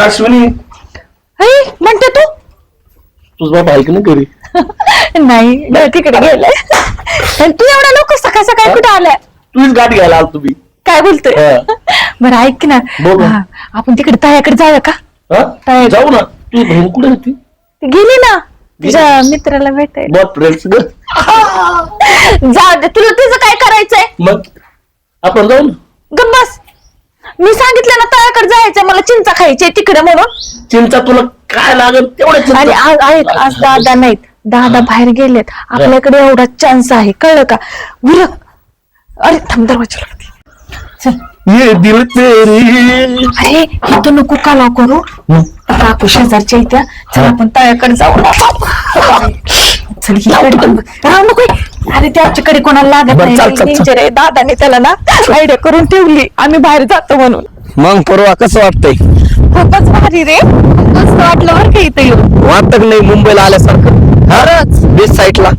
अश्विनी म्हणते तू तुझ बाप ऐक ना घरी. नाही तिकडे गेलाय. तू एवढा लोक सकाळ सकाळी कुठे आलाय? तुझीच गाठ घ्यायला आलो तुम्ही. काय बोलतोय? बरं ऐक ना, बोल. आपण तिकडे तायाकडे जाऊया का? जाऊ ना. तुझी बहीण कुठे होती? ती गेली ना तुझ्या मित्राला भेटायला. बॉट फ्रेंड्स ग. जाऊ दे, तुला तिचं काय करायचंय? मग आपण जाऊ ना. गप्प बस. मी सांगितलं ना तळ्याकडे जायचं, मला चिंचा खायची तिकडे म्हणून. चिंचा तुला काय लागेल तेवढ्या आणि आज दादा नाहीत, दादा बाहेर गेलेत. आपल्याकडे एवढा चान्स आहे, कळलं का? उरक. अरे थांब, दरवाजा लागते. चल. ये दिल तेरी. अरे इथं नको काला करू. काकू शेजारच्या इथ्या. चल आपण तळ्याकडे जाऊ ना. चल राहू नको. अरे त्याच्याकडे कोणाला लागत नाही. डेंजर आहे. दादाने त्याला ना आयडिया करून ठेवली, आम्ही बाहेर जातो म्हणून. मग परवा कसं वाटतंय? खूपच भारी रे. मस्त वाटलं बरं का इथं येऊन. वाटत नाही मुंबईला आल्यासारखं? खरंच बीच साईडला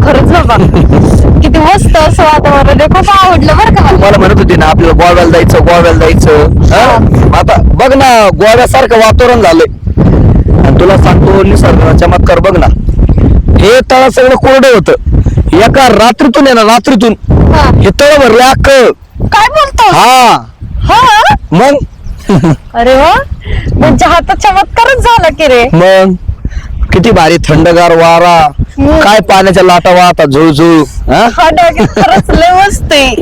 खरंच बाबा किती मस्त असं वातावरण आहे. खूप आवडलं बरं का मला. मला म्हणत होती ना आपल्याला गोव्याला जायचं. आता बघ ना गोव्यासारखं वातावरण झालंय. आणि तुला सांगतो निसर्ग चमत्कार बघ ना. हे तळ सगळं कोरडं होतं, एका रात्रीतून आहे ना, रात्रीतून हे तळ भरले अख्ख. काय बोलतो? हा मग अरे वा, म्हणजे हातात चमत्कारच झाला की रे. मग किती भारी थंडगार वारा, काय पाण्याच्या लाटा वाहतात झुळझुळ. खरंच लय मस्त आहे.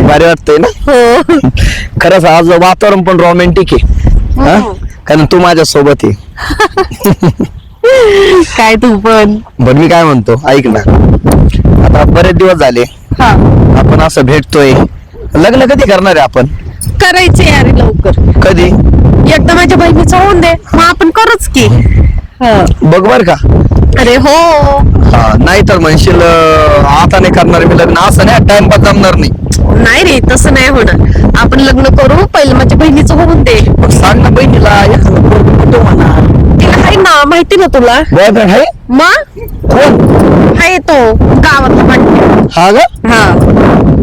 भारी वाटतंय ना. हो खरंच आज वातावरण पण रोमॅन्टिक आहे. कारण तू माझ्या सोबत आहे. काय तू पण. बरं मी काय म्हणतो ऐक ना, आता बरेच दिवस झाले आपण असं भेटतोय. लग्न कधी करणार आहे आपण? करायचे यार लवकर. कधी? एकदा माझ्या बहिणीचं होऊन दे, मग आपण करूच की. बघ बर का. अरे हो. नाही तर म्हणशील आता नाही करणार मी लग्न, असं नाही टाइमपास जमणार नाही. नाही रे तसं नाही होणार. आपण लग्न करू, पहिलं माझ्या बहिणीचं होऊन दे. मग सांग ना बहिणीला एखादं म्हणा. तिला आहे ना, माहिती ना तुला? बॉयफ्रेंड आहे? मग कोण आहे तो गावातला वाटतं. हा ग?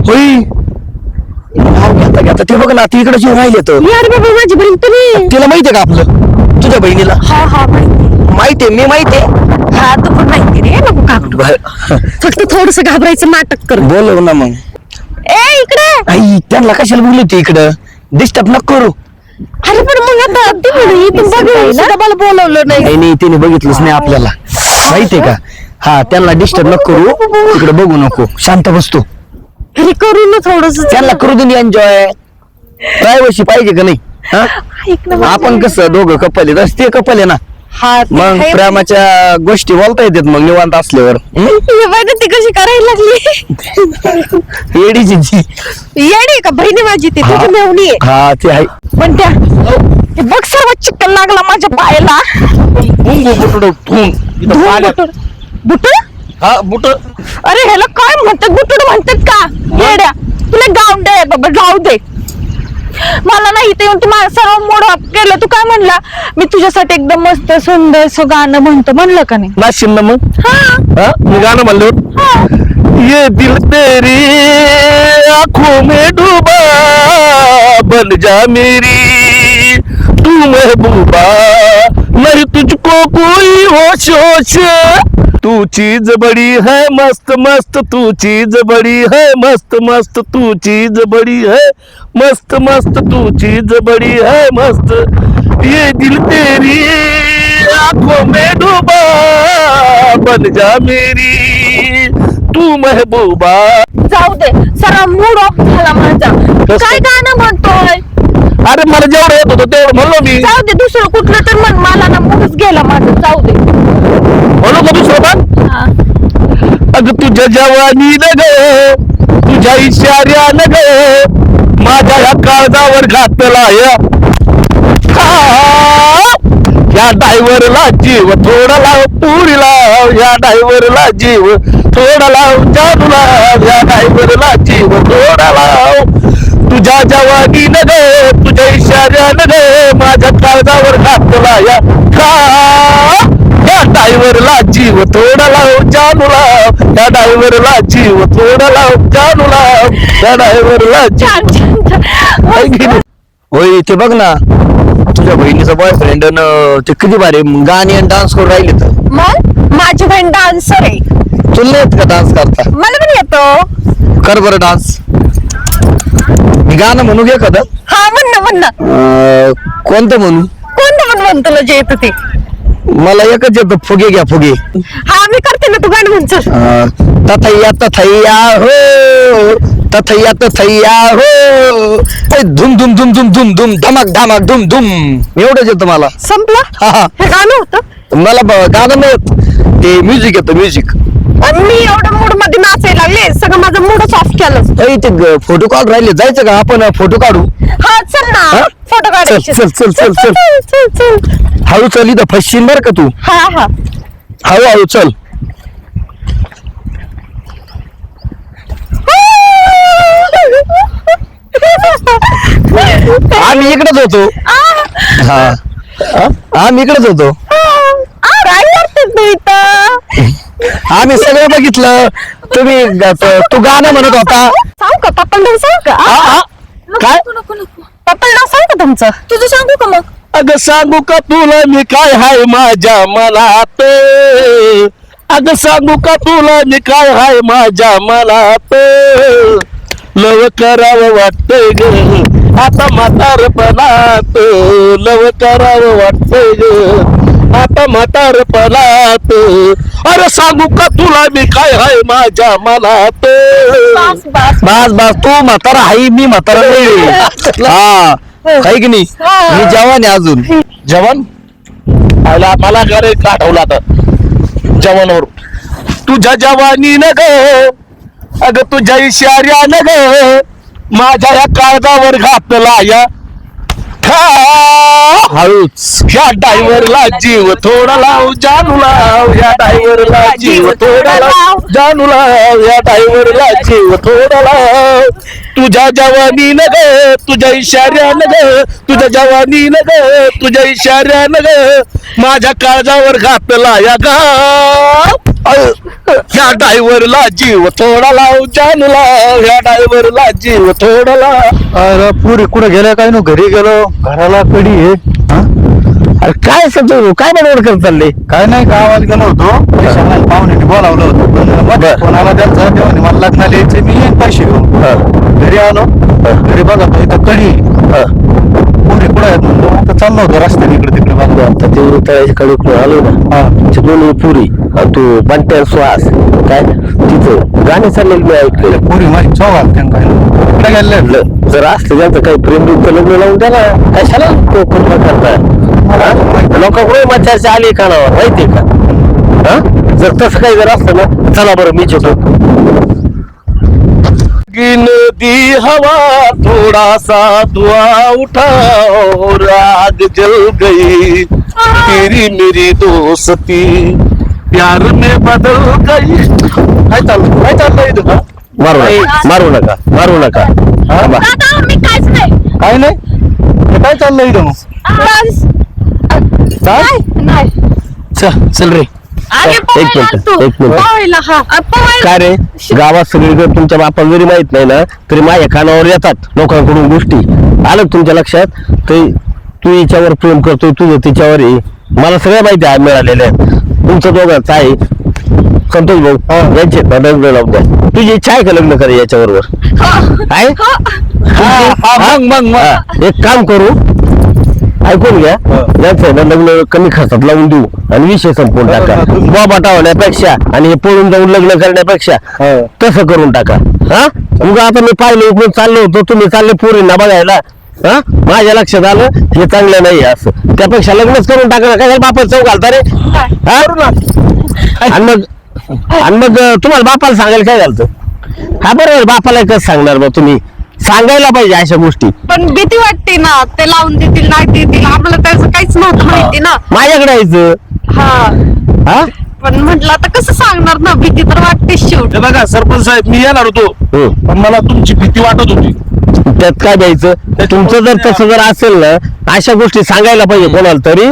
होई. घेता घेता ते बघ ना, ती इकडे जेव्हा राहिले तर यार बाबा माझी बहीण तुम्ही. तिला माहितीये का आपलं, तुझ्या बहिणीला? हा माहितीये, मी माहितीये. हा तू पण माहिती रे. नको का फक्त थोडस घाबरायचं नाटक कर. बोलव ना मग. ए इकडे. आई त्यांना कशाला बोलली होती इकडं? डिस्टर्ब नको करू. अरे पण मग आता ती म्हणे इथून बघायला मला बोलवलं नाही. नाही तिने बघितलंच नाही आपल्याला, माहितीये का? हा त्यांना डिस्टर्ब नको करू, इकडे बघू नको, शांत बसतो. अरे करू ना थोडस. त्यांना करू दे एन्जॉय. प्रायव्हसी पाहिजे का नाही? ऐक ना आपण कसं दोघं कपल आहे, ते कपल आहे ना. मग प्रेमाच्या गोष्टी बोलता येतात मग निवांत असल्यावर. ती कशी करायला लागली. येडीची येडी का बहिणी माझी? ती तुझी मेवणी आहे. हा ते आहे. पण त्या बघ सर्व चिकन लागला माझ्या पायाला. बुट. हा बुट. अरे ह्याला काय म्हणतात? बुटुड म्हणतात का येड्या? तुला गावंड आहे बाबा, जाऊ दे. मला नाही इथे येऊन तुम्हाला सर्व मोड ऑफ केलं. तू काय म्हणला? मी तुझ्यासाठी एकदम मस्त सुंदर सो गाणं म्हणलं का नाही? नाशिल ना मग. मी गाणं म्हणलो. ये दिल तेरी आंखों में डूबा, बन जा मेरी तू महबूबा, मेरी तुझको कोई होश होश, तू चीज बड़ी है मस्त मस्त, तू चीज बड़ी है मस्त मस्त, तू चीज बड़ी है मस्त मस्त, तू चीज बड़ी है मस्त. ये दिल तेरी आंखों में डूबा, बन जा मेरी तू महबूबा. जाऊ दे, सारा मूड ऑफ झाला माझा. काय गाणं म्हणतोय? अरे मला जेवढं येत होतं तेवढं म्हणलो मी. जाऊ दे दुसरं कुठलं तर म्हण. मला ना मूडच गेला माझा. जाऊ दे. म्हणू का दुसरं पण? अगं तुझ्या जवानी न ग, तुझ्या इशाऱ्यानं ग, माझ्या या काळजावर घातला या ड्रायव्हरला जीव थोडा लाव, पुरी लाव या ड्रायव्हरला जीव थोडा लाव, जानू लाव या ड्रायव्हरला जीव थोडा लाव. तुझ्या जवानी न ग, तुझ्या इशाऱ्यानं ग, माझ्या काळजावर घातला या ड्रायव्हरला जीव थोडा लाव, जानू लाव या ड्रायव्हरला जीव थोडा लाव, जानू लाव या ड्रायव्हरला जीव. होय ते बघ ना तुझ्या बहिणीचा बॉयफ्रेंड ते किती भारी गाणी आणि डान्स करून राहिले तर मग माझी बहीण डान्सर आहे, तुला येत का डान्स करता? मला पण येतो. कर बरं डान्स. मी गाणं म्हणू घे एखादं. हा म्हण ना कोणतं म्हणू? कोणतं म्हण तुला जे येतं ते. मला एकच येतं, फुगे घ्या फुगे. हा मी करते ना, तू गाणं म्हण चल. तथैया तथैया हो, तथैया तथैया हो, ए, धुम धुम धुम धुम धुम धुम धमक धमक धुम धुम, एवढंच येतं मला. संपलं हा हा. हे गाणं होतं. मला गाणं नाही, ते म्युझिक येतं म्युझिक. आणि मी एवढं मूड मध्ये नाचायला लागले, सगळं माझं मूडच ऑफ केलं. ते फोटो काढ राहिले, जायचं का आपण फोटो काढू? हा चल ना, हा? फोटो काढायचे. चल, चल, चल, चल, चल. चल. हळू चल, इथं फसशील बरं का तू. हा हा हळू हळू चल. आम्ही इकडेच होतो. हा आम्ही इकडेच होतो. आम्ही सगळं बघितलं. तुम्ही तू गाणं म्हणत होता. सांग का पप्पल नाव सांग का? हा, हा. काय? पप्पल नाव सांग का तुमचं? तुझं सांगू का मग? अगं सांगू का तुला मी काय हाय माझ्या मनात, अगं सांगू का तुला मी काय हाय माझ्या मनात, लव करावं वाटतंय ग आता म्हातारपणात, लव करावं वाटतंय ग आता म्हातारपणात, अरे सांगू का तुला मी काय हाय माझ्या मनात. बस बस बस बस, तू म्हातारा आहे, मी म्हातारा नाही. हा आहे की नाही? मी जवान आहे अजून. जवान आला मला घरे आठवला आता जवानावर. तुझ्या जवानी न ग, अगं तुझ्या इशाऱ्या न ग, माझ्या या काळजावर घातला या हळूच. या ड्रायव्हरला जीव थोडा लाव जानू लाव, या ड्रायव्हरला जीव थोडा लाव जानू लाव, या ड्रायव्हरला जीव थोडा लाव. तुझ्या जवानी न ग, तुझ्या इशाऱ्या न ग, तुझ्या जवानी न ग, तुझ्या इशाऱ्या न ग, माझ्या काळजावर घातला या गाव. या ड्रायव्हरला जीव थोडा लाव जानू लाव, या ड्रायव्हरला जीव थोडा लाव. अरे पुरी कुठे गेल्या काय? घरी गेलो, घराला कडी आहे. अरे काय तू काय बनवून करत चालले? काय नाही, गावात गेलो होतो, पाहुणे बोलावलं होतं, पण कोणाला त्यांचा तेव्हा मला लग्नाला यायचं, मी येईन पैसे घेऊन. घरी आलो, घरी बघा इथं कडी पुरी कुठे आहेत म्हणलं, तर चाललो होतो रस्त्याने इकडे तिकडे बघा. आता ते तळ्याकडे आलो ना, दोन्ही पुरी तू बंट्या सुहास काय तिचं गाणे चाललेलं मी ऐकलेलं. पुरी माझी चौघात त्यांना इकडे गेले. जर असलं त्यांचं काही प्रेम लग्न लावून द्या ना, कशाला करताय? लोकांकडे मच्छाची आली कानावर माहितीये का? हा जर तसं काही जर असलं ना, चला बरं मीच होतो. नदी हवा थोड़ा सा दुआ उठाओ, राग जल गई तेरी मेरी दोस्ती प्यार में बदल गई. काय चाललंय इथं? मारू नका मारू नका. दादा मी काहीच नाही. काय नाही, हे काय चाललंय इथं मग? काय नाही. चल रे. अरे एक पोहायला मिनिट, तू. एक मिनिट. पोहायला, हा. पोहायला. काय रे गावात सगळीकडे तुमच्या बापाला जरी माहित नाही ना, तरी माझ्या कानावर येतात लोकांकडून गोष्टी. आलं का तुमच्या लक्षात? ते तू हिच्यावर प्रेम करतोय, तुझं तिच्यावर आहे, मला सगळ्या माहिती आहे मिळालेल्या. तुमचं दोघांचं आहे. संतोष भाऊ यांचे लग्न लावून द्या. तुझी इच्छा आहे का लग्न करे याच्याबरोबर? आहे मग एक काम करू, ऐकून घ्या, यांचं ना लग्न कमी खर्चात लावून देऊ आणि विषय संपवून टाका. बाबा होण्यापेक्षा आणि हे पळून जाऊन लग्न करण्यापेक्षा तसं करून टाका. हा मग आता मी पाहिलं इकडून चाललो होतो, तुम्ही चालले पोरींना बघायला. हा माझ्या लक्षात आलं हे चांगलं नाही असं, त्यापेक्षा लग्नच करून टाका. काय बापाला चव घालता रे? आणि मग तुम्हाला बापाला सांगायला काय झालं? हा बरोबर, बापाला कसं सांगणार मग तुम्ही? सांगायला पाहिजे अशा गोष्टी. पण भीती वाटते ना, ते लावून देतील नाही देतील, आम्हाला त्याचं काहीच नव्हतं माहिती ना. माझ्याकडे यायचं. हा पण म्हटलं आता कसं सांगणार ना, भीती तर वाटते शेवट. हे बघा सरपंच साहेब, मी येणार होतो पण मला तुमची भीती वाटत होती. त्यात काय द्यायचं? तुमचं जर तसं जर असेल ना, अशा गोष्टी सांगायला पाहिजे कोणाला तरी.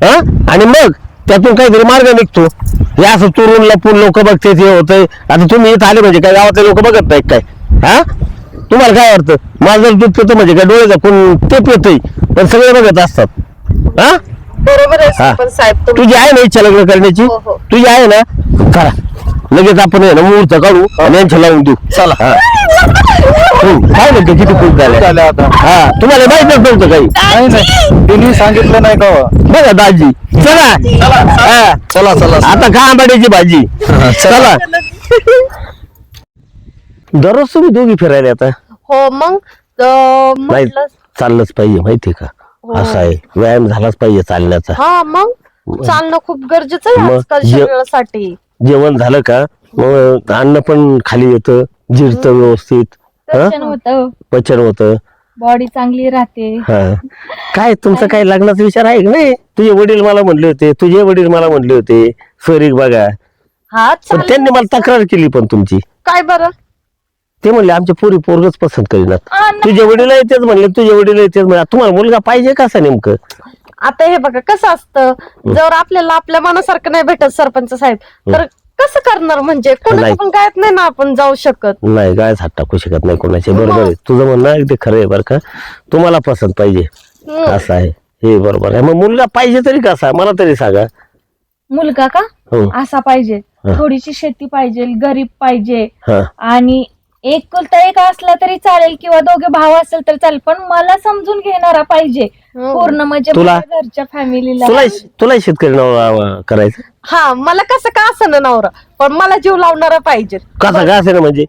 हा आणि मग त्यातून काहीतरी मार्ग निघतो. हे असं चोरून लपून लोक बघते, हे होतंय. आता तुम्ही इथं आले म्हणजे काय गावातले लोक बघत नाही काय? हा तुम्हाला काय वाटतं माझं दूध पितो म्हणजे काय डोळे कोण ते पितय पण सगळे बघत असतात हा बरोबर आहे हा. सरपंच साहेब तुम्ही. तुझी आहे ना इच्छा लग्न करण्याची हो, हो. तुझी आहे ना करा लगेच आपण आहे ना मुहूर्त काढू आणि यांच्या लावून देऊ चला काय म्हणते किती खूप झाले आता हा तुम्हाला माहितच नव्हतं काही नाही नाही तिने सांगितलं नाही का हो? बघा दाजी चला हा. चला चला आता का आंबाड्याची भाजी चला दररोज तुम्ही दोघी फिरायला आता हो मग नाही म्हटलं चाललंच पाहिजे माहितीये का असं आहे व्यायाम झालाच पाहिजे चालण्याचा हा मग चालणं खूप गरजेचं आहे मग आजकाल जे- शरीरासाठी. जेवण झालं का मग अन्न पण खाली येतं जिरतं व्यवस्थित हा पचन होतं बॉडी चांगली राहते. हा काय तुमचं काय लग्नाचा विचार आहे का नाही तुझे वडील मला म्हणले होते तुझे वडील मला म्हणले होते सोयरीक बघा हा पण चालेल. त्यांनी मला तक्रार केली पण तुमची काय बरं ते म्हणले आमच्या पोरी पोरगच पसंत करीनात हा, नाही. तुझे वडील तेच म्हणले तुझे वडील तेच म्हणले तुम्हाला मुलगा पाहिजे कसा नेमकं आता हे बघा कसं असतं जर आपल्याला आपल्या मनासारखं नाही भेटत सरपंच साहेब तर कसं करणार म्हणजे कोणाच्या नाही. पण गायत नाही ना आपण जाऊ शकत. नाही काय हात टाकू शकत नाही कोणाचे बरोबर आहे तुझं म्हणणं अगदी खरं आहे बरं का तुम्हाला पसंत पाहिजे हम्म. असं आहे हे बरोबर आहे मग मुलगा पाहिजे तरी कसा मला तरी सांगा मुलगा का हो असा पाहिजे हा. थोडीशी शेती पाहिजे गरीब पाहिजे हा आणि एकुलता एक असला तरी चालेल किंवा दोघे भाव असेल तर चालेल पण मला समजून घेणारा पाहिजे पूर्ण म्हणजे तुला- माझ्या घरच्या फॅमिलीला तुला शेतकरी नवरा करायचं हा मला कसं का असं ना नवरा पण मला जीव लावणारा पाहिजे. कसा का असे ना म्हणजे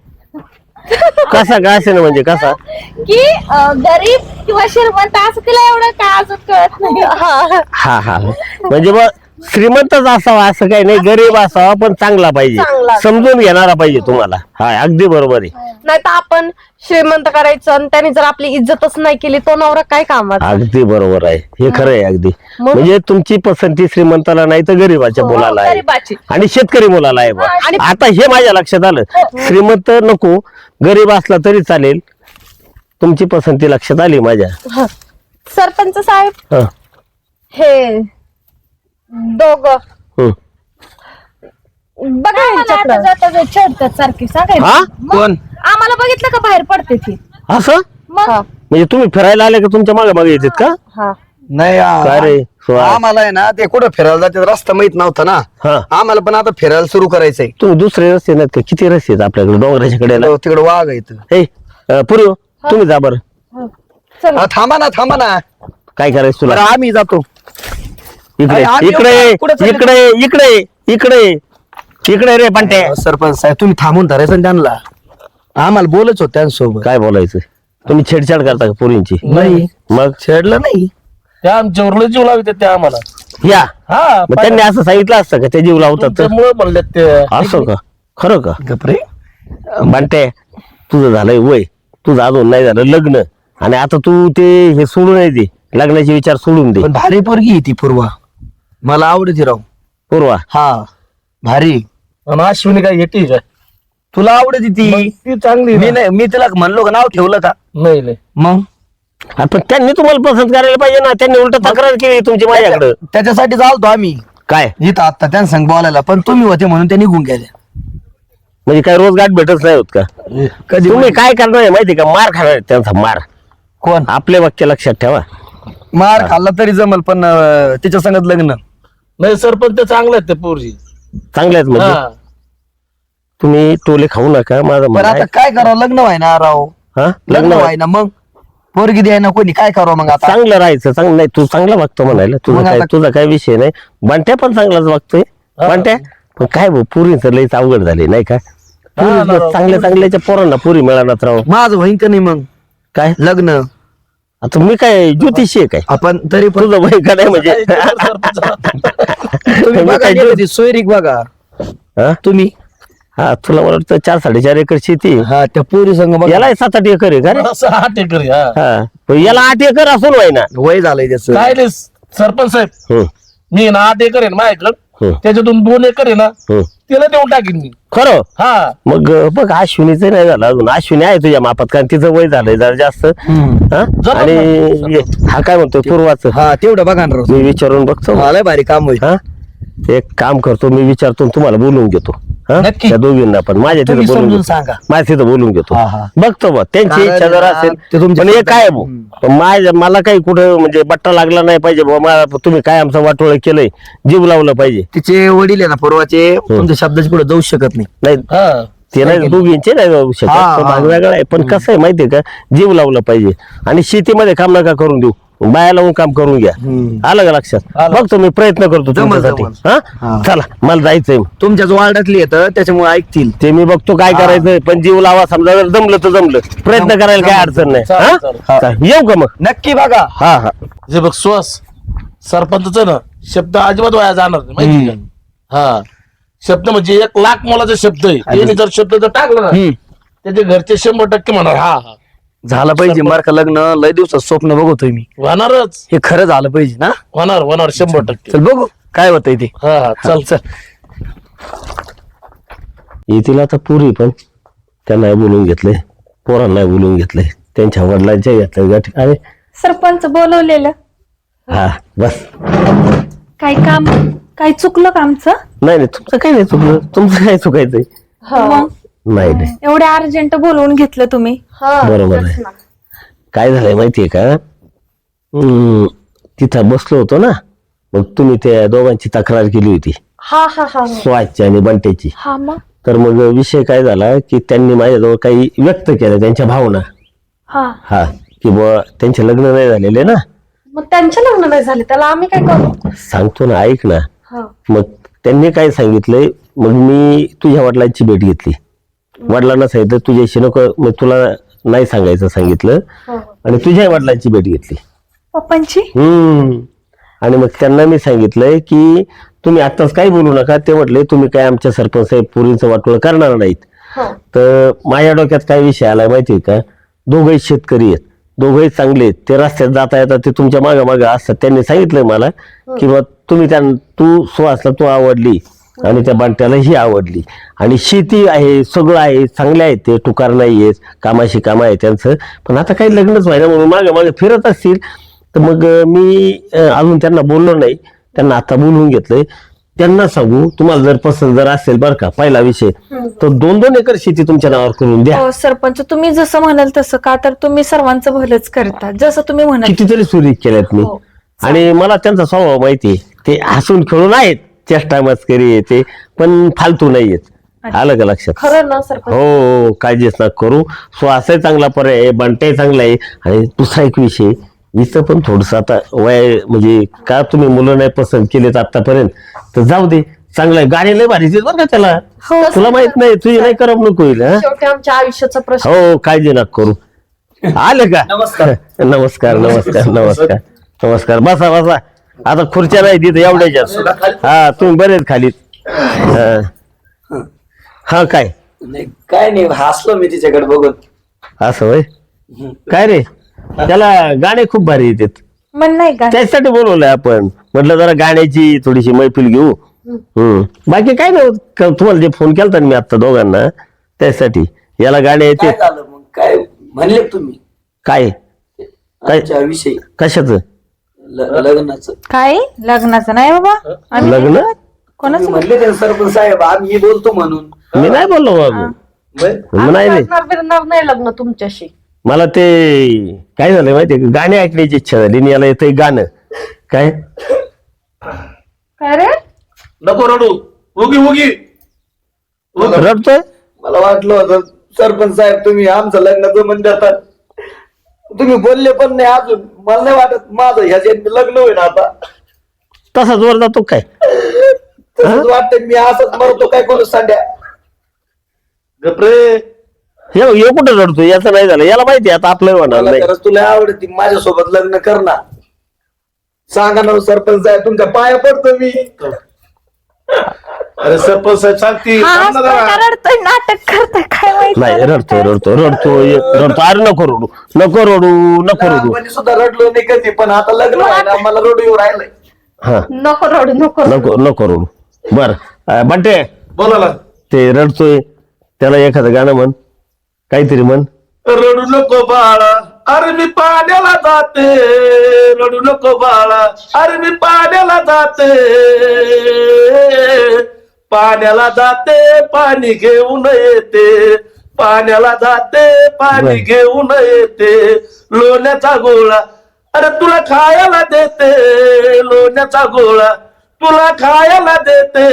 कसा का असे ना म्हणजे कसा की गरीब किंवा श्रीमंत असं तिला एवढं काय अजून कळत नाही. हा. हा हा म्हणजे मग श्रीमंतच असावा असं काही नाही गरीब असावा पण चांगला पाहिजे चांगला. समजून घेणारा पाहिजे तुम्हाला हा अगदी बरोबर आहे नाही तर आपण श्रीमंत करायचं आणि त्याने जर आपली इज्जतच नाही केली तो नवरा काय कामात. अगदी बरोबर आहे हे खरं आहे अगदी मग? म्हणजे तुमची पसंती श्रीमंताला नाही तर गरीबाच्या मुलाला आहे गरीबाची. आणि शेतकरी मुलाला आहे बा. आणि- आता हे माझ्या लक्षात आलं श्रीमंत नको गरीब असला तरी चालेल तुमची पसंती लक्षात आली माझ्या हा. सरपंच साहेब हं, हे दोघं हं. बघा आम्हाला आता यांच्याकडं. जाता वेळ छेडतात सारखी हा? सांगायचं कोण आम्हाला बघितलं का बाहेर पडते ती असं मग हा. म्हणजे तुम्ही फिरायला आले का तुमच्या मागे मागे येतात का हा. नाही काय रे सुहास? आम्हाला आहे ना ते कुठं फिरायला जाते रस्ता माहित नव्हता ना हा आम्हाला पण आता फिरायला सुरू करायचंय तुम्ही दुसरे रस्ते नाहीत का किती रस्ते आहेत आपल्याकडे डोंगराच्या कडेला तिकडे वाघ आहे इथं. हे पूर्व तुम्ही जा बरं थांबा ना काय करायचं तुला बरं आम्ही जातो इकडे अरे, आम्ही इकडे येऊ का? कुठं चालले? इकडे इकडे इकडे इकडे रे पंटे सरपंच साहेब तुम्ही थांबून धरायचं ना त्यांना आम्हाला बोलच होत त्यांच्यासोबत काय बोलायचं तुम्ही छेडछाड करता का पोरींची नाही मग छेडलं नाही त्या आमच्यावर लय जीव लावित त्या आम्हाला या हा मग त्यांनी असं सांगितलं असतं का ते जीव लावतात तर? त्यामुळे म्हणले ते असं का खरं का गपरे बांटे तुझं झालंय वय तुझं अजून नाही झालं लग्न आणि आता तू ते हे सोडून नाही दे लग्नाचे विचार सोडून दे पण भारी पोरगी आहे ती पूर्वा मला आवडते राव पूर्वा हा भारी आणि अश्विनी काय येते काय तुला आवडते ती मग ती चांगली मी ना. नाही मी तिला म्हणलो का नाव ठेवलं का नाही नाही मग पण त्यांनी तुम्हाला पसंत करायला पाहिजे ना त्यांनी उलट तक्रार केली तुमची माझ्याकडं त्याच्यासाठी चालतो आम्ही काय इथं आता त्यांना सांग बोलायला पण तुम्ही होते म्हणून ते निघून गेले म्हणजे काय रोजगार भेटच नाही होत का कधी तुम्ही काय करणार आहे माहिती का मार खाणार आहे त्यांचा मार कोण आपले वाक्य लक्षात ठेवा मार खाल्ला तरी जमल पण तिच्या संगत लग्न नाही सरपंच ते चांगले आहेत ते पोरी चांगले आहेत म्हणजे हा तुम्ही टोले खाऊ नका माझं पण म्हणणं आता आहे. काय करावं लग्न व्हाय ना राव हा लग्न लग्न व्हाय ना मग पोरगी द्याय ना कोणी काय करावं मग आता चांगलं राहायचं चांगलं नाही तू चांगला वागतो म्हणायला तुझं मग काय आता- तुझा काय विषय नाही बंट्या पण चांगलाच वागतोय बंट्या पण काय भाऊ पुरीचं लईच अवघड झाली नाही का पुरी राव. चांगल्या चांगल्याच्या पोरांना पुरी मिळालात राव माझं होईन का नाही मग काय लग्न आता मी काय ज्योतिषी आहे काय आपण तरी पण तुझं वय का नाही म्हणजे तुम्ही मी बघा काय गेली होती, सोयरीक बघा हा? तुम्ही हा तुला मला वाटतं 4-4.5 एकर शेती हा त्या पोरी संग बघा याला 7-8 एकर आहे का रे असं हा टेकरी हा हा पण याला 8 एकर असून व्हाय ना वय झालंय त्याच काय नाही सरपंच साहेब मी ना 8 एकर आहे ना माझ्याकडं हम्म. त्याच्यातून 2 एकर आहे ना तिला देऊन टाकीन मी खरं हा मग बघ अश्विनीचं नाही झालं अजून अश्विनी आहे तुझ्या मापात कारण तिचं वय झालंय जरा जास्त हा? जरा आणि हा काय म्हणतो पूर्वाचं हा तेवढं बघा ना राव. मी विचारून बघतो मला भारी काम होईल हा एक काम करतो मी विचारतो आणि तुम्हाला बोलवून घेतो हा? नक्की. त्या दोघींना पण माझ्या तिथे तुम्ही बोलून समजून घेतो. सांगा. माझ्या तिथे बोलून घेतो हा, हा. बघतो बा त्यांची कारण इच्छा जर ना, असेल ते तुमच्या पण हे काय शब्दात- भाऊ, पण मला काही कुठं म्हणजे बट्टा लागला नाही पाहिजे बाबा, तुम्ही काय आमचं वाटोळ केलंय, जीव लावलं पाहिजे. तिचे वडील आहे ना पूर्वाचे, तुमच्या शब्दाची पुढे जाऊ शकत नाही. नाही ते नाही, दोघींचे नाही जाऊ शकत, हा, तो हा. भाग वेगळा आहे. पण कसं आहे माहितीये का, जीव लावला पाहिजे. आणि शेतीमध्ये काम नका करून देऊ, बाया लावून काम करून घ्या. आलं का लक्षात? आलं. बघतो मी, प्रयत्न करतो जमल, तुमच्यासाठी. जमल. हा हा. चला, मला जायचंय. तुमच्याच वार्डातली येतं त्याच्यामुळे ऐकतील. ते मी बघतो काय करायचं, पण जीव लावा. समजा जर जमलं तर जमलं, प्रयत्न करायला काय अडचण नाही. चालेल, हा? चालेल. चालेल. येऊ का मग? नक्की बघा. हा हा. जे बघ श्वास सरपंच ना शब्द अजिबात वाया जाणार नाही माहिती का? हा शब्द म्हणजे 1,00,000 मोलाचा शब्द आहे. त्यांनी जर शब्द जर टाकला ना त्याचे घरचे 100% म्हणणार हा हा झालं पाहिजे बरं का लग्न. लय दिवसात स्वप्न बघतोय मी, होणारच, हे खरं झालं पाहिजे ना. होणार 100%. चल बघू काय होतंय ते. हा हा चल चल. येतील आता पुरी, पण त्यांना बोलून घेतलंय, पोरांना बोलून घेतलंय, त्यांच्या वडिलांच्या घेतलंय गाठी. अरे सरपंच बोलवलेलं, हा बस. काही काम, काही चुकलं का आमचं? नाही नाही, तुमचं काही नाही चुकलं, तुमचं काय चुकायचंय? मग नाही नाही, एवढे अर्जंट बोलवून घेतलं तुम्ही. बरोबर आहे. काय झालंय माहितीये का, तिथं बसलो होतो ना, मग तुम्ही त्या दोघांची तक्रार केली होती, हा हा हा स्वाजची आणि बंट्याची. हा मग तर मग विषय काय झाला की त्यांनी माझ्याजवळ काही व्यक्त केलं, त्यांच्या भावना. हा, हा, की बुवा त्यांचे लग्न नाही झालेले ना. मग त्यांचे लग्न नाही झाले, त्याला आम्ही काय करू? सांगतो ना, ऐक ना. हा. मग त्यांनी काय सांगितलंय, मग मी तुझ्या वडिलांची भेट घेतली. वडिलांना सांगितलं तुझ्याशी नको, मग तुला नाही सांगायचं सांगितलं, आणि तुझ्या वडिलांची भेट घेतली. पप्पांची? आणि मग त्यांना मी सांगितलंय की तुम्ही आत्ताच काही बोलू नका. ते म्हटले तुम्ही काय आमच्या सरपंच साहेब पुरींचं वाटोळं करणार नाहीत. तर माझ्या डोक्यात काय विषय आलाय माहितीये का, दोघंही शेतकरी आहेत, दोघंही चांगले आहेत, ते रस्त्यात जाता येतात, ते तुमच्या मागं असतात. त्यांनी सांगितलंय मला की बा तुम्ही तू सुहासला तू आवडली आणि त्या बंट्याला ही आवडली, आणि शेती आहे, सगळं आहे, चांगले आहेत, ते टुकार नाहीये, कामाशी काम आहे त्यांचं. पण आता काही लग्नच व्हायला म्हणून मागे फिरत असतील. तर मग मी अजून त्यांना बोललो नाही, त्यांना आता बोलवून घेतलंय. त्यांना सांगू तुम्हाला जर पसंत जर असेल बरं का, पहिला विषय तर 2-2 एकर शेती तुमच्या नावावर करून द्या. हो सरपंच, तुम्ही जसं म्हणाल तसं, का तर तुम्ही सर्वांचं भलंच करता, जसं तुम्ही म्हणाल. कितीतरी सुरी केल्यात मी, आणि मला त्यांचा स्वभाव माहिती, ते हसून खेळून आहेत, चेष्टा मस्करी येते, पण फालतू नाहीयेत. आलं का लक्षात? खरं ना सरपंच? हो, काळजीच ना करू. श्वासही चांगला पर्याय आहे, बंटाही चांगला आहे. आणि दुसरा एक विषय, हिचं पण थोडस आता वय, म्हणजे का तुम्ही मुलं नाही पसंत केलेत आतापर्यंत, तर जाऊ दे, चांगलं आहे. गाडी लय भारीचे बरं का त्याला, तुला माहित नाही, तुझी नाही करमणूक होईल. शेवटी आमच्या आयुष्याचा प्रश्न. हो, काळजी नका करू. आले का? नमस्कार. नमस्कार नमस्कार नमस्कार नमस्कार. बसा बसा, आता खुर्च्या नाही तिथे एवढ्याच्यात. हा, तुम्ही बरेच खालीत. हा काय काय नाही, हसलो मी तिच्याकडे बघून. असं होय? काय रे, त्याला गाणे खूप भारी येतात, मन नाही का? त्याच्यासाठी बोलवलंय आपण. म्हटलं जरा गाण्याची थोडीशी मैफिल घेऊ. बाकी काय नाही, तुम्हाला जे फोन केलता मी आता दोघांना, त्यासाठी. याला गाणे येते. काय झालं मग, काय म्हणले तुम्ही काय काय विषयी कशाचं लग्नाचं? काय लग्नाचं नाही बाबा, आम्ही लग्न? नाही करत. कोणाचं? म्हणले ते सरपंच साहेब आम्ही बोलतो म्हणून. मी नाही बोललो बाबू. नाही नाही, करणार नाही लग्न तुमच्याशी. मला ते काय झालंय माहितीये का, गाणे ऐकण्याची इच्छा झाली, आणि याला येतंय गाणं. काय काय रे? नको रडू, उगी उगी. रडतोय? मला वाटलं होतं सरपंच साहेब तुम्ही आमचं लग्न जमून देतात, तुम्ही बोलले पण नाही अजून. मला नाही वाटत माझं ह्याच्यात लग्न होईल आता. तसा जोर जातो काय? तसंच वाटतं मी असंच मरतो काय कोण सांड्या. गप्रे, हे कुठं रडतोय? याचं नाही झालं, याला माहिती आता आपलं होणार मला नाही. खरंच तुला आवडती, माझ्यासोबत लग्न कर ना. सांगा ना सरपंच साहेब, तुमच्या पाया पडतो मी. अरे सरपंच साहेब सांगतील. हा, थांब ना हसतोय जरा. का रडतोय, नाटक करतोय काय माहिती? नाही, रडतोय रडतोय रडतोय रडतो. अरे नको रडू, नको रडू, नको रडू. लहानपणी सुद्धा रडलो नाही कधी, पण आता लग्न व्हायला मला रडू येऊ राहिलंय. हा, नको रडू, नको रडू. नको नको रडू. बर बंटे, बोला ना. ते रडतोय, त्याला एखादं गाणं म्हण, काहीतरी म्हण. रडू नको बाळा, अरे मी पाण्याला जाते. रडू नको बाळा, अरे मी पाण्याला जाते. पाण्याला जाते पाणी घेऊन येते, पाण्याला जाते पाणी घेऊन येते, लोण्याचा गोळा अरे तुला खायला देते, लोण्याचा गोळा तुला खायला देते,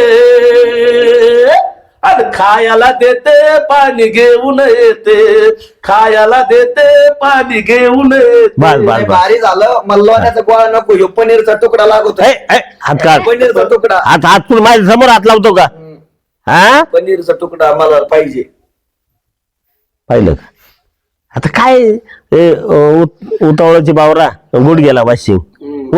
अरे खायला देते पाणी घेऊन येते, खायला देते पाणी घेऊन येते. बस बस बस भारी झालं. मला लोण्याचा गोळा नको, ह्यो पनीरचा तुकडा लागतो. हात काढ. पनीरचा तुकडा, हात तू माझ्या समोर हात लावतो का? हा पनीरचा तुकडा मला पाहिजे. पाहिलं का? आता काय उतावळाची बावरा गुड गेला वाशिंग,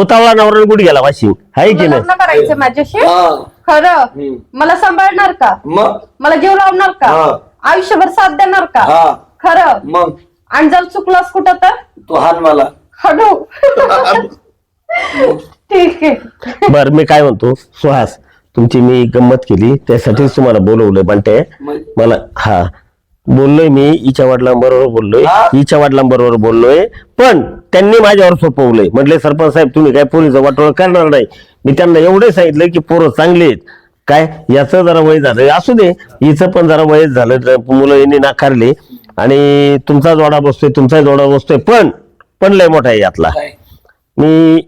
उतावळा नवरा गुड गेला वाशिंग, आहे की नाही? लग्न करायचं माझ्याशी हा. खरं? मला सांभाळणार का? मग मला जीव लावणार का? हा. आयुष्यभर साथ देणार का? हा. खरं? मग आणि जर चुकलास कुठं तर तू हान मला. हडू. ठीक आहे. बर मी काय म्हणतो, सुहास तुमची मी गंमत केली त्यासाठीच तुम्हाला बोलवलं बंटे. मला हा बोललोय, मी हिच्या वडिलांबरोबर बोललोय, हिच्या वडिलांबरोबर बोललोय, पण त्यांनी माझ्यावर सोपवलंय. म्हटले सरपंच साहेब तुम्ही काय पोरीचं वाटोळ करणार नाही. मी त्यांना एवढे सांगितलं की पोरं चांगले आहेत, काय याचं जरा वय झालं असू दे, हिचं पण जरा वय झालं, मुलं यांनी नाकारले आणि तुमचा जोडा बसतोय, तुमचा जोडा बसतोय, पण लय मोठा आहे यातला. मी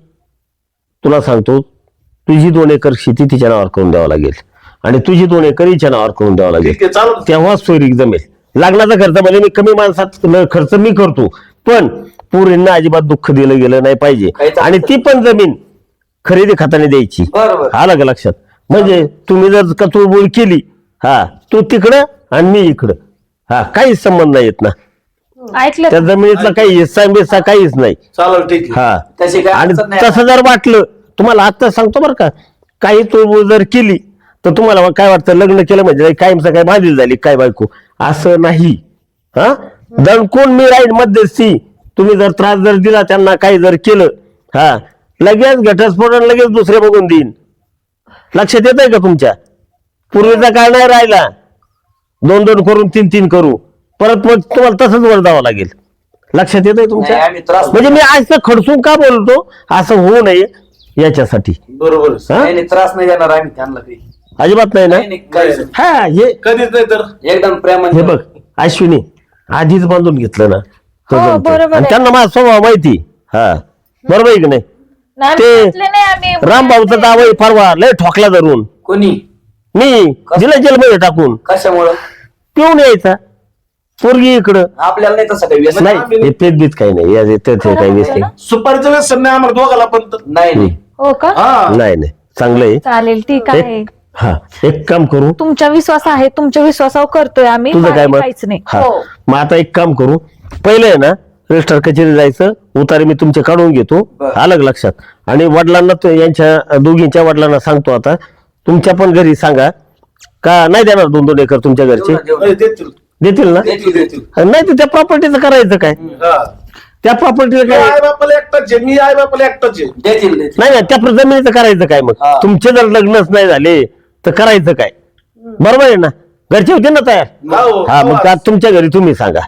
तुला सांगतो, तुझी 2 एकर शेती तिच्या नावावर करून द्यावं लागेल आणि तुझी 2 एकर हिच्या नावावर करून द्यावं लागेल, ठीक आहे, चालेल. तेव्हाच सोयरीक जमेल. लग्नाचा खर्च म्हणजे मी कमी माणसात खर्च मी करतो, पण पोरींना अजिबात दुःख दिलं गेलं नाही पाहिजे. आणि ती पण जमीन खरेदी खात्याने द्यायची. बरोबर. आलं का लक्षात? म्हणजे तुम्ही जर कचूळबोळ केली, हा तू तिकडं आणि मी इकडं, हा काहीच संबंध नाही येत ना. ऐकलं त्या जमिनीतला काही हिस्सा बिस्सा काहीच नाही. चालेल ठीक आहे. हा तशी काय आणि अडचण नाही. तसं जर वाटलं तुम्हाला, आता सांगतो बरं का, काही तू जर केली तर तुम्हाला काय वाटतं, लग्न केलं म्हणजे कायमचं काय बांधील झाली काय बायको, असं नाही. हा दणकून मी राहील मध्यस्थी. तुम्ही जर त्रास जर दिला त्यांना, काही जर केलं, हा लगेच घटस्फोट लगेच दुसरे बघून देईन. लक्षात येत आहे का तुमच्या? पूर्वीचा काळ नाही राहिला 2-2 करून 3-3 करू, परत मग तुम्हाला तसंच वर जावं लागेल. लक्षात येत आहे तुमच्या? नाही, आम्ही त्रास म्हणजे मी आज तर खडसून का बोलतो, असं होऊ नये याच्यासाठी. बरोबर आहे. हा? नाही, त्रास नाही देणार आम्ही त्यांना काही. अजिबात नाही ना. नाही, नाही, काहीच नाही. हा हे कधीच नाही तर एकदम हे प्रेमाने. बघ अश्विनी, आधीच बांधून घेतलं ना तर हो, जमतं. बरोबर आणि आहे. त्यांना माझा स्वभाव माहिती. हा बरोबर आहे की नाही? नाही, ते म्हटले नाही आम्ही. रामभाऊचा दावाई फारवा लय ठोकला धरून कोणी मी दिला जेलमध्ये टाकून. कशामुळं? पिऊन यायचा, पोरगी इकडं. आपल्याला नाही तसं काही व्यसन. नाही हे पेट बीत काही नाही, यात येतं ते काही व्यस्त नाही. सुपारीचं व्यसन नाही आम्हाला दोघाला पण तर. नाही नाही. हो का? हा नाही नाही चांगलं आहे. चालेल, ठीक आहे. हा एक काम करू, तुमच्या विश्वास आहे, तुमच्या विश्वासावर करतोय आम्ही. तुझं काय बाकी मत? काहीच नाही. हा हो. मग आता एक काम करू, पहिलं आहे ना रजिस्टर कचेरी जायचं, उतारे मी तुमचे काढून घेतो. बरं. अलग लक्षात. आणि वडिलांना यांच्या दोघींच्या वडिलांना सांगतो, आता तुमच्या पण घरी सांगा का नाही देणार 2-2 एकर तुमच्या घरचे. नाही, देतील देतील ना? देतील. नाही तर त्या प्रॉपर्टीचं करायचं काय? हा. त्या प्रॉपर्टीचं मी काय? आई बापाला एकटाच आहे, मी आई बापाला एकटाच आहे. देतील. नाही नाही त्या जमिनीचं करायचं काय? मग हा. तुमचे जर लग्नच नाही झाले तर करायचं काय? बरोबर आहे ना? घरचे होते ना तयार. हो, हा हो. मग त्या तुमच्या घरी तुम्ही सांगा.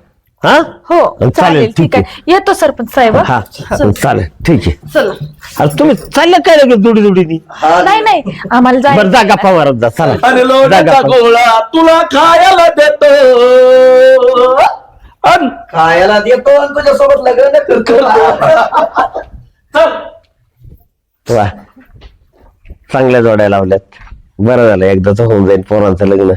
हा हो चालेल, ठीक आहे. येतो सरपंच साहेब. हा चालेल ठीक आहे. चला. अरे तुम्ही चालल्या काय लगेच जोडी जोडीनी? नाही नाही, आम्हाला बरं जा जायचं. गप्पा मारत जा. चला आणि जा लोण्याचा गप्पा. गोळा तुला खायला देतो. अन खायला देतो आणि तुझ्यासोबत लग्न करतो. चल. वा चांगल्या जोड्या लावल्यात. बरं झालं एकदाच होऊन जाईल पोरांचं लग्न.